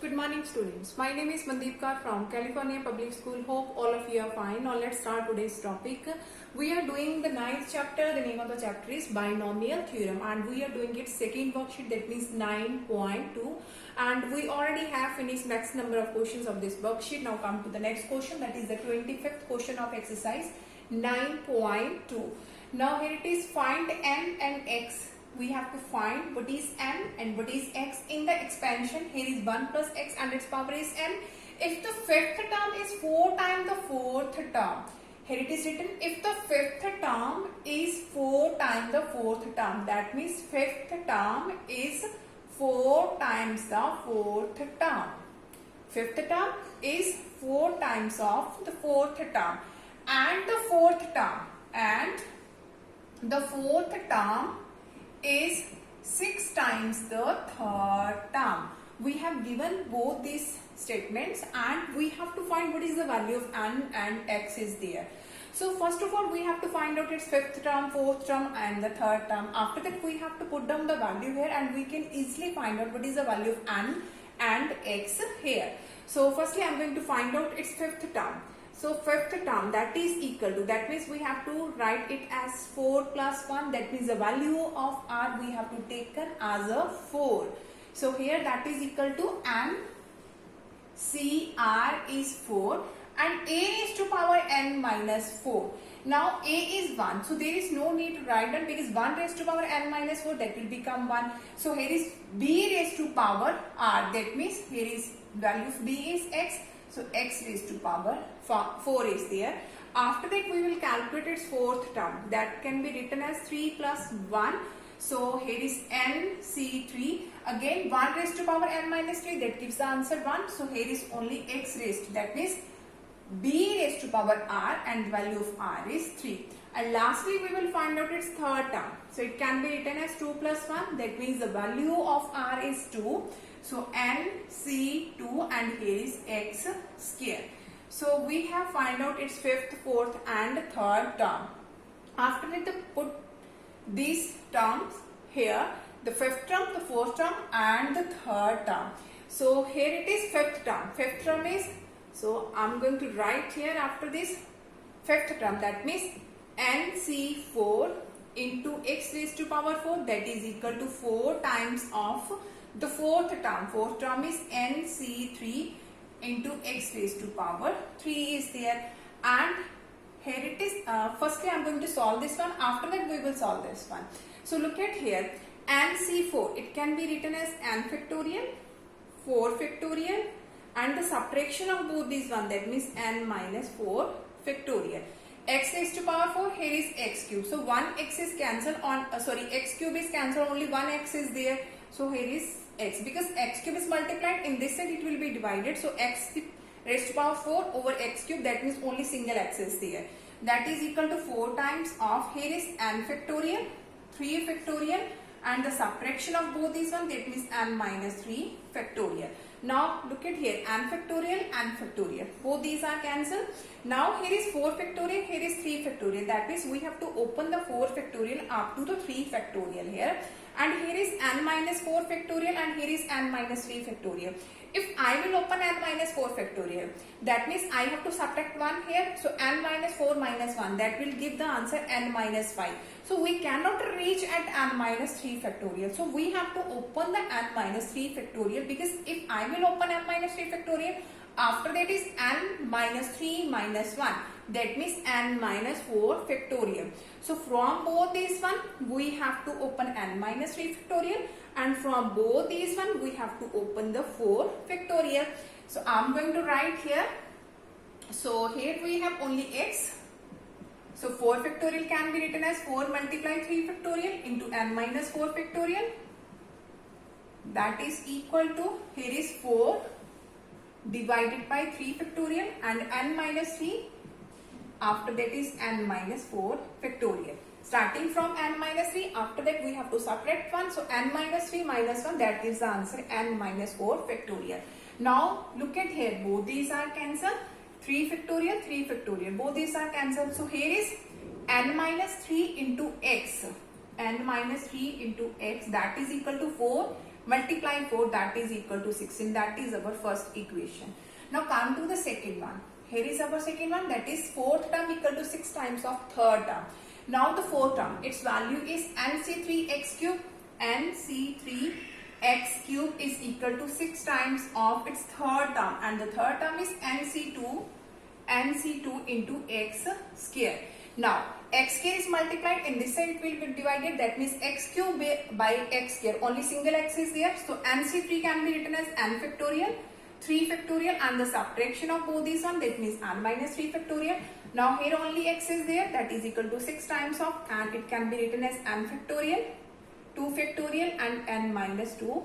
Good morning, students. My name is Mandeep Kaur from California Public School. Hope all of you are fine. Now let's start today's topic. We are doing the ninth chapter. The name of the chapter is Binomial Theorem, and we are doing its second worksheet, that means 9.2. And we already have finished max number of questions of this worksheet. Now come to the next question, that is the 25th question of exercise 9.2. Now here it is, find m and x. We have to find what is m and what is x in the expansion. Here is 1 plus x and its power is m. If the fifth term is 4 times the fourth term, here it is written, if the fifth term is 4 times the fourth term, that means fifth term is 4 times the fourth term. Fifth term is 4 times of the fourth term, and the fourth term is 6 times the third term. We have given both these statements and we have to find what is the value of n and x is there. So first of all, we have to find out its fifth term, fourth term and the third term. After that, we have to put down the value here and we can easily find out what is the value of n and x here. So firstly, I am going to find out its fifth term. So fifth term, that is equal to, that means we have to write it as 4 plus 1, that means the value of r we have to take as a 4. So here that is equal to n cr is 4 and a raised to power n minus 4. Now a is 1, so there is no need to write down because 1 raised to power n minus 4, that will become 1. So here is b raised to power r, that means here is value of b is x. So x raised to power 4 is there. After that, we will calculate its fourth term. That can be written as 3 plus 1. So here is nc3. Again 1 raised to power n minus 3, that gives the answer 1. So here is only x raised, that means b raised to power r and value of r is 3. And lastly, we will find out its third term. So it can be written as 2 plus 1, that means the value of r is 2. So nc2 and here is x square. So we have find out its fifth, fourth and third term. After that, put these terms here, the fifth term, the fourth term and the third term. So here it is fifth term. Fifth term is, so I am going to write here after this fifth term, that means nc4 into x raised to power 4, that is equal to 4 times of the fourth term. Fourth term is nc3 into x raised to power 3 is there. And here it is, firstly I am going to solve this one, after that we will solve this one. So look at here, nc4, it can be written as n factorial, 4 factorial and the subtraction of both these one, that means n minus 4 factorial. X raised to power 4, here is x cube. So 1x is cancelled on, x cube is cancelled, only 1x is there. So here is x, because x cube is multiplied, in this side it will be divided. So x raised to power 4 over x cube, that means only single x is there. That is equal to 4 times of, here is n factorial, 3 factorial and the subtraction of both these one, that means n minus 3 factorial. Now look at here, n factorial, both these are cancelled. Now here is 4 factorial, here is 3 factorial, that means we have to open the 4 factorial up to the 3 factorial here. And here is n minus 4 factorial and here is n minus 3 factorial. If I will open n minus 4 factorial, that means I have to subtract 1 here. So n minus 4 minus 1, that will give the answer n minus 5. So we cannot reach at n minus 3 factorial. So we have to open the n minus 3 factorial, because if I will open n minus 3 factorial, after that is n minus 3 minus 1, that means n minus 4 factorial. So from both these one, we have to open n minus 3 factorial, and from both these one, we have to open the 4 factorial. So I am going to write here. So here we have only x. So 4 factorial can be written as 4 multiply 3 factorial into n minus 4 factorial. That is equal to, here is 4 divided by 3 factorial and n minus 3. After that is n minus 4 factorial. Starting from n minus 3, after that we have to subtract 1. So n minus 3 minus 1, that gives the answer n minus 4 factorial. Now look at here, both these are cancelled. 3 factorial, both these are cancelled. So here is n minus 3 into x, n minus 3 into x, that is equal to 4 multiplying 4, that is equal to 16. That is our first equation. Now come to the second one. Here is our second one, that is fourth term equal to 6 times of third term. Now the fourth term, its value is nc3x cube. nc3x cube is equal to 6 times of its third term, and the third term is nc2 into x square. Now x square is multiplied, in this side it will be divided, that means x cube by x square, only single x is there, so nc3 can be written as n factorial, 3 factorial, and the subtraction of both these one, that means n minus 3 factorial. Now here only x is there, that is equal to 6 times of, and it can be written as n factorial, 2 factorial, and n minus 2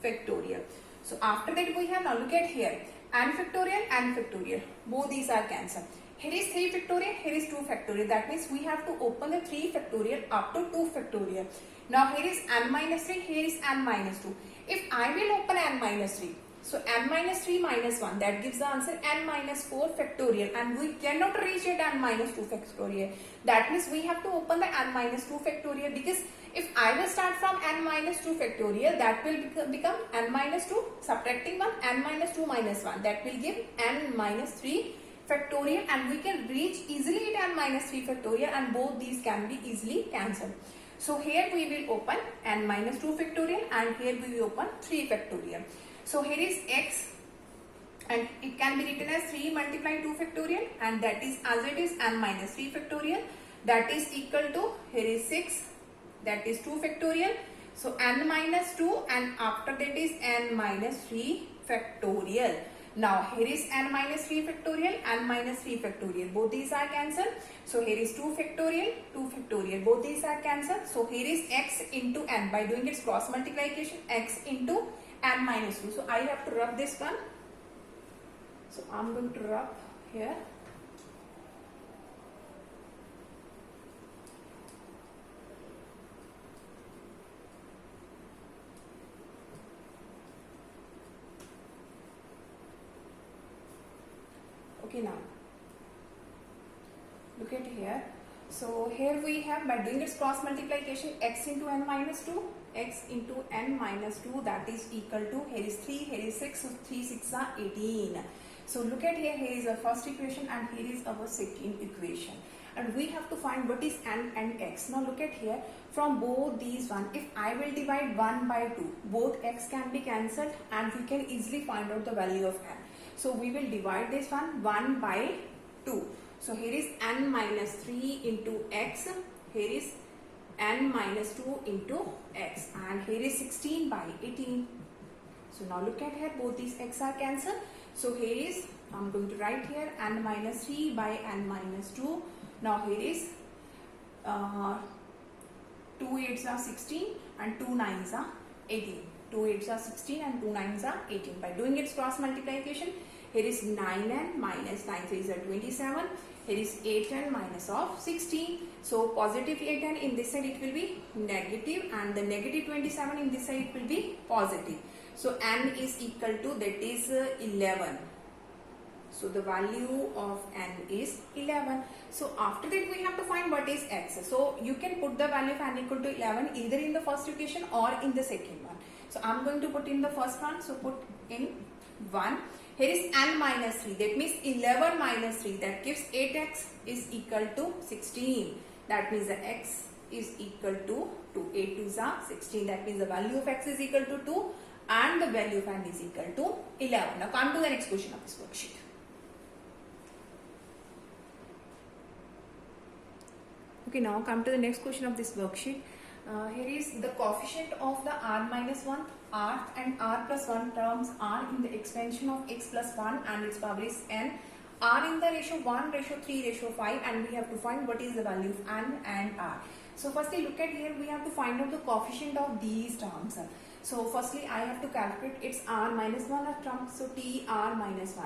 factorial. So after that we have, now look at here, n factorial, both these are cancelled. Here is 3 factorial, here is 2 factorial. That means we have to open the 3 factorial up to 2 factorial. Now here is n minus 3, here is n minus 2. If I will open n minus 3, so n minus 3 minus 1, that gives the answer n minus 4 factorial, and we cannot reach it n minus 2 factorial. That means we have to open the n minus 2 factorial, because if I will start from n minus 2 factorial, that will become n minus 2, subtracting 1, n minus 2 minus 1, that will give n minus 3 factorial, and we can reach easily at n minus 3 factorial, and both these can be easily cancelled. So here we will open n minus 2 factorial, and here we will open 3 factorial. So here is x, and it can be written as 3 multiplying 2 factorial, and that is as it is n minus 3 factorial, that is equal to, here is 6, that is 2 factorial. So n minus 2, and after that is n minus 3 factorial. Now here is n minus 3 factorial, n minus 3 factorial, both these are cancelled. So here is 2 factorial, both these are cancelled. So here is x into n, by doing its cross multiplication, x into n minus 2. So I have to rub this one. So I am going to rub here. Okay, now look at here. So here we have, by doing its cross multiplication, x into n minus 2, x into n minus 2, that is equal to, here is 3, here is 6, so 3 6 are 18. So look at here, here is our first equation, and here is our second equation, and we have to find what is n and x. Now look at here, from both these one, if I will divide 1 by 2, both x can be cancelled, and we can easily find out the value of n. So we will divide this one 1 by 2. So here is n minus 3 into x, here is n minus 2 into x, and here is 16 by 18. So now look at here, both these x are cancelled. So here is, I am going to write here n minus 3 by n minus 2. Now here is 2 8s are 16 and 2 9s are 18. 2 8s are 16 and 2 9s are 18. By doing its cross multiplication, here is 9n minus 9 3s are 27. Here is 8n minus of 16. So positive 8n in this side it will be negative, and the negative 27 in this side it will be positive. So n is equal to, that is 11. So the value of n is 11. So after that we have to find what is x. So you can put the value of n equal to 11 either in the first equation or in the second one. So I am going to put in the first one. So put in 1. Here is n minus 3. That means 11 minus 3. That gives 8x is equal to 16. That means the x is equal to 2. 8 2s are 16. That means the value of x is equal to 2 and the value of n is equal to 11. Now come to the next question of this worksheet. Okay, now come to the next question of this worksheet. Here is the coefficient of the r minus 1, r and r plus 1 terms are in the expansion of x plus 1 and its power is n. R in the ratio 1, ratio 3, ratio 5, and we have to find what is the value of n and r. So firstly look at here, we have to find out the coefficient of these terms. So firstly I have to calculate its r minus 1 term, so t r minus 1.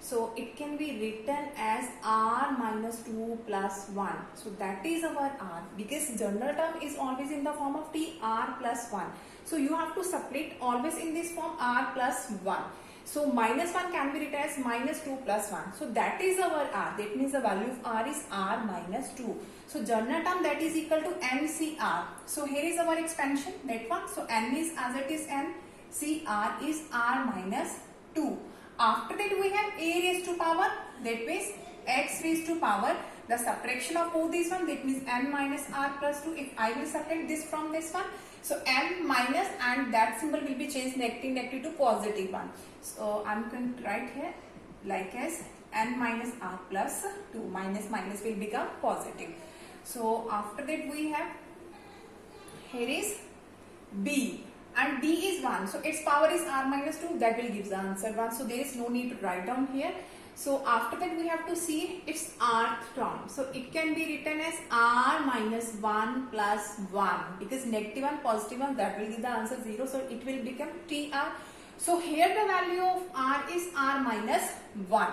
So it can be written as r minus 2 plus 1. So that is our r, because general term is always in the form of t r plus 1. So you have to separate always in this form r plus 1. So minus 1 can be written as minus 2 plus 1. So that is our r. That means the value of r is r minus 2. So general term that is equal to NCR. So here is our expansion, that one. So n is as it is n. CR is r minus 2. After that we have a raised to power, that means x raised to power. The subtraction of both these one, that means n minus r plus 2. If I will subtract this from this one, so n minus and that symbol will be changed negative to positive one. So I am going to write here like as n minus r plus 2. Minus will become positive. So after that we have, here is b and d is 1. So its power is r minus 2. That will give the answer 1. So there is no need to write down here. So after that we have to see its rth term. So it can be written as r minus 1 plus 1, because negative 1 positive 1, that will give the answer 0. So it will become tr. So here the value of r is r minus 1.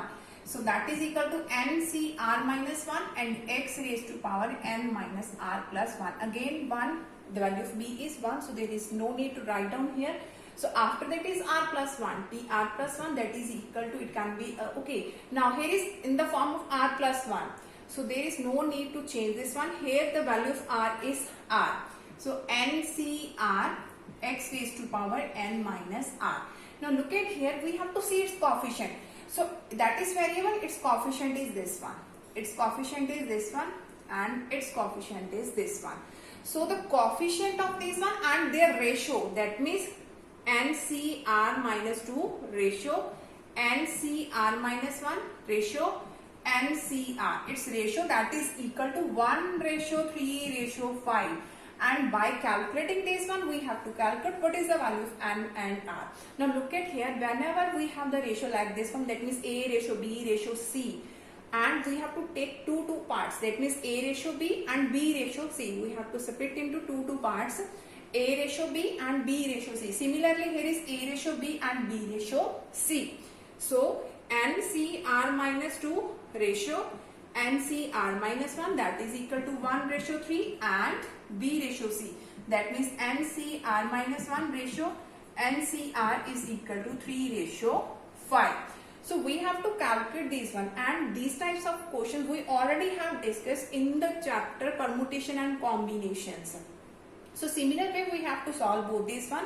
So that is equal to nc r minus 1 and x raised to power n minus r plus 1. Again 1, the value of b is 1. So there is no need to write down here. So after that is r plus 1, tr plus 1, that is equal to, it can be, okay. Now here is in the form of r plus 1. So there is no need to change this one. Here the value of r is r. So NCR x raised to power n minus r. Now look at here, we have to see its coefficient. So that is variable, its coefficient is this one. Its coefficient is this one and its coefficient is this one. So the coefficient of this one and their ratio, that means NCR minus 2 ratio, NCR minus 1 ratio, NCR, its ratio, that is equal to 1:3:5. And by calculating this one, we have to calculate what is the value of n and r. Now look at here, whenever we have the ratio like this one, that means a ratio b ratio c, and we have to take two parts, that means a ratio b and b ratio c. We have to split into two parts, a ratio b and b ratio c. Similarly, here is a ratio b and b ratio c. So NCR minus 2 ratio NCR minus 1, that is equal to 1:3, and b ratio c, that means NCR minus 1 ratio NCR is equal to 3:5. So we have to calculate this one, and these types of questions we already have discussed in the chapter permutation and combinations. So similar way we have to solve both this one.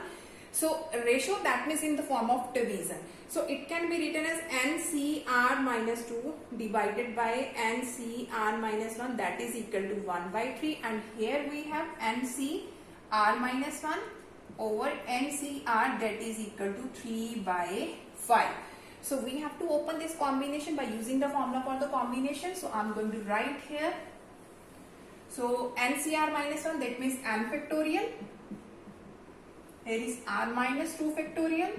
So ratio, that means in the form of division. So it can be written as NCR minus 2 divided by NCR minus 1, that is equal to 1/3, and here we have NCR minus 1 over NCR, that is equal to 3/5. So we have to open this combination by using the formula for the combination. So I'm going to write here. So NCR minus 1, that means n factorial. Here is r minus 2 factorial.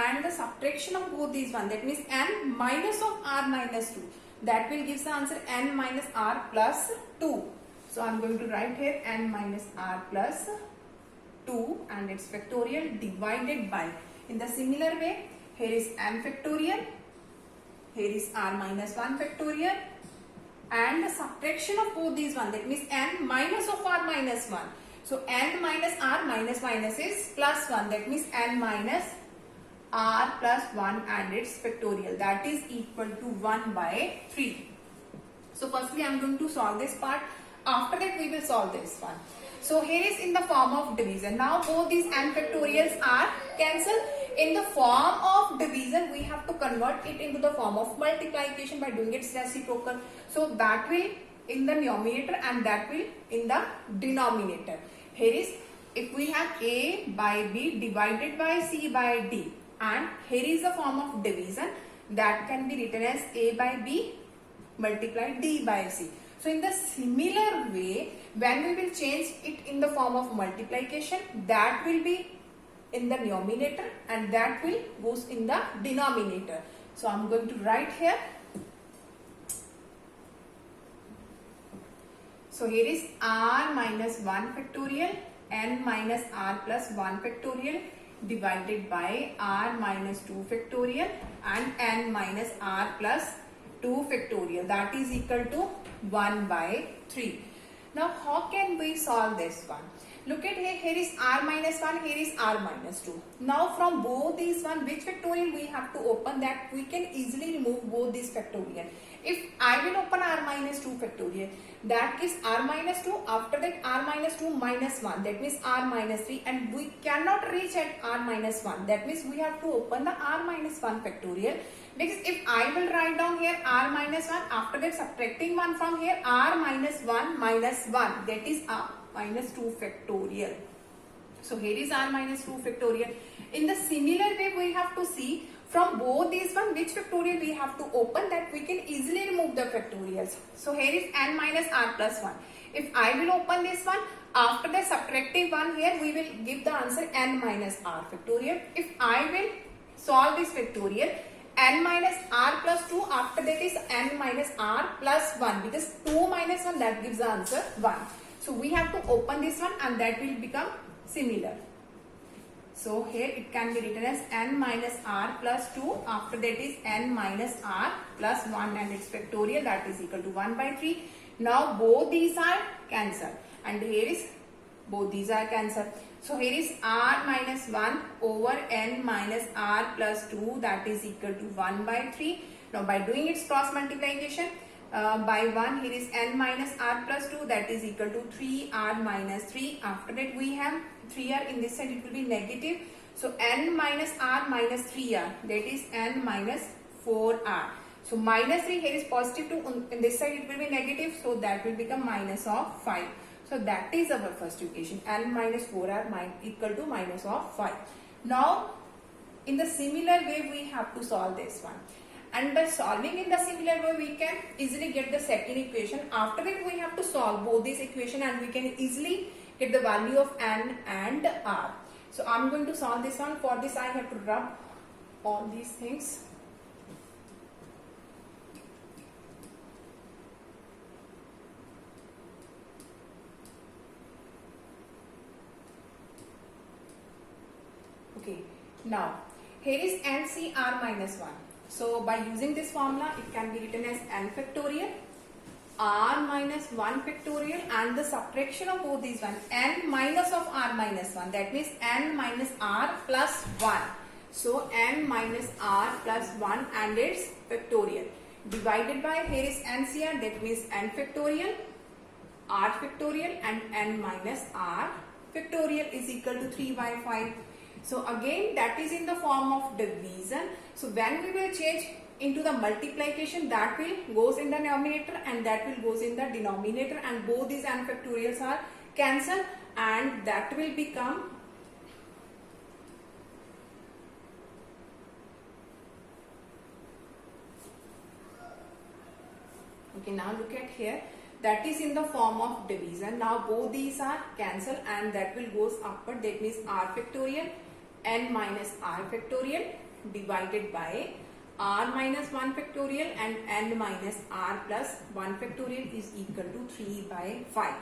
And the subtraction of both these one, that means n minus of r minus 2. That will give the answer n minus r plus 2. So I'm going to write here n minus r plus 2 and its factorial divided by, in the similar way, here is n factorial, here is r minus 1 factorial, and the subtraction of both these one, that means n minus of r minus 1. So n minus r minus is plus 1, that means n minus r plus 1 and its factorial, that is equal to 1/3. So firstly I am going to solve this part. After that we will solve this one. So here is in the form of division. Now both these n factorials are cancelled. In the form of division, we have to convert it into the form of multiplication by doing its reciprocal. So that will in the numerator and that will in the denominator. Here is, if we have a by b divided by c by d, and here is the form of division, that can be written as a by b multiplied d by c. So in the similar way, when we will change it in the form of multiplication, that will be in the numerator and that will goes in the denominator. So I'm going to write here. So here is r minus 1 factorial n minus r plus 1 factorial divided by r minus 2 factorial and n minus r plus 2 factorial, that is equal to 1/3. Now how can we solve this one? Look at here is r minus 1, here is r minus 2. Now from both these one, which factorial we have to open, that we can easily remove both these factorial. If I will open r minus 2 factorial, that is r minus 2, after that r minus 2 minus 1, that means r minus 3, and we cannot reach at r minus 1, that means we have to open the r minus 1 factorial. Because if I will write down here r minus 1, after that subtracting 1 from here, r minus 1 minus 1, that is r minus 2 factorial. So here is r minus 2 factorial. In the similar way, we have to see from both these one which factorial we have to open, that we can easily remove the factorials. So here is n minus r plus 1. If I will open this one, after the subtracting 1 here, we will give the answer n minus r factorial. If I will solve this factorial, n minus r plus 2, after that is n minus r plus 1, because 2 minus 1, that gives the answer 1. So we have to open this one and that will become similar. So here it can be written as n minus r plus 2, after that is n minus r plus 1 and its factorial, that is equal to 1 by 3. Now both these are cancelled and here is both these are cancelled. So here is r minus 1 over n minus r plus 2, that is equal to 1 by 3. Now by doing its cross multiplication by 1, here is n minus r plus 2, that is equal to 3r minus 3. After that we have 3r, in this side it will be negative. So n minus r minus 3r, that is n minus 4r. So minus 3 here is positive 2, in this side it will be negative, so that will become minus of 5. So that is our first equation, n minus 4r equal to minus of 5. Now in the similar way we have to solve this one, and by solving in the similar way we can easily get the second equation. After that we have to solve both these equation and we can easily get the value of n and r. So I am going to solve this one. For this I have to rub all these things. Okay, now here is NCR minus 1. So by using this formula, it can be written as n factorial, r minus 1 factorial, and the subtraction of both these one, n minus of r minus 1, that means n minus r plus 1. So n minus r plus 1 and its factorial, divided by, here is NCR, that means n factorial, r factorial, and n minus r factorial is equal to 3 by 5. So again that is in the form of division. So when we will change into the multiplication, that will goes in the numerator and that will goes in the denominator, and both these n factorials are cancelled, and that will become okay. Now look at here, that is in the form of division. Now both these are cancelled and that will goes upward, that means r factorial n minus r factorial divided by r minus 1 factorial and n minus r plus 1 factorial is equal to 3 by 5.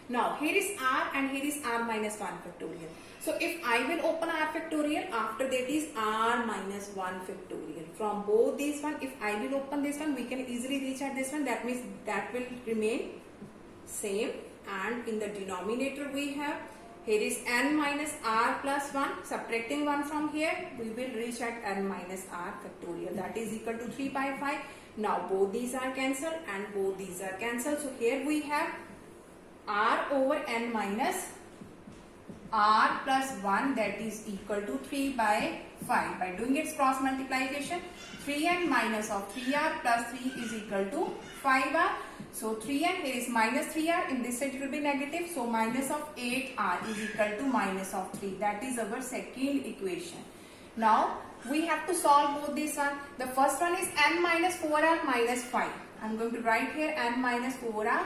Now here is r and here is r minus 1 factorial. So if I will open r factorial, after that is r minus 1 factorial. From both these one, if I will open this one, we can easily reach at this one, that means that will remain same, and in the denominator we have, here is n minus r plus 1, subtracting 1 from here, we will reach at n minus r factorial, that is equal to 3 by 5. Now both these are cancelled and both these are cancelled. So here we have r over n minus r plus 1, that is equal to 3 by 5. By doing its cross multiplication, 3n minus of 3r plus 3 is equal to 5r. So 3n, here is minus 3r, in this side it will be negative, so minus of 8r is equal to minus of 3. That is our second equation. Now we have to solve both these one. The first one is n minus 4r minus 5. I am going to write here n minus 4r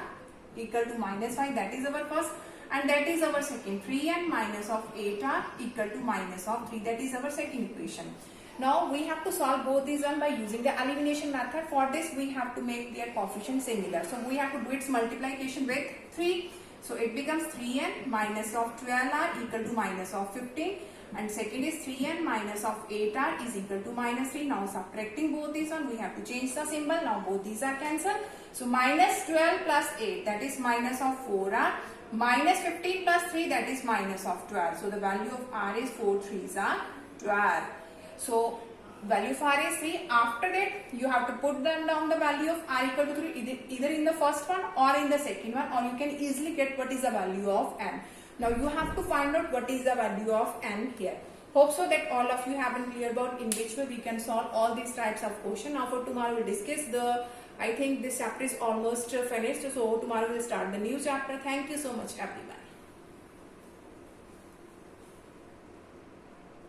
equal to minus 5, that is our first, and that is our second. 3n minus of 8r equal to minus of 3, that is our second equation. Now we have to solve both these one by using the elimination method. For this we have to make their coefficient similar. So we have to do its multiplication with 3. So it becomes 3n minus of 12r equal to minus of 15. And second is 3n minus of 8r is equal to minus 3. Now subtracting both these one, we have to change the symbol. Now both these are cancelled. So minus 12 plus 8, that is minus of 4r, minus 15 plus 3, that is minus of 12. So the value of r is 4 3s are 12. So value of r is 3. After that, you have to put them down the value of r equal to 3 either in the first one or in the second one, or you can easily get what is the value of n. Now you have to find out what is the value of n here. Hope so that all of you have been clear about in which way we can solve all these types of question. Now for tomorrow we'll discuss I think this chapter is almost finished. So tomorrow we'll start the new chapter. Thank you so much everyone.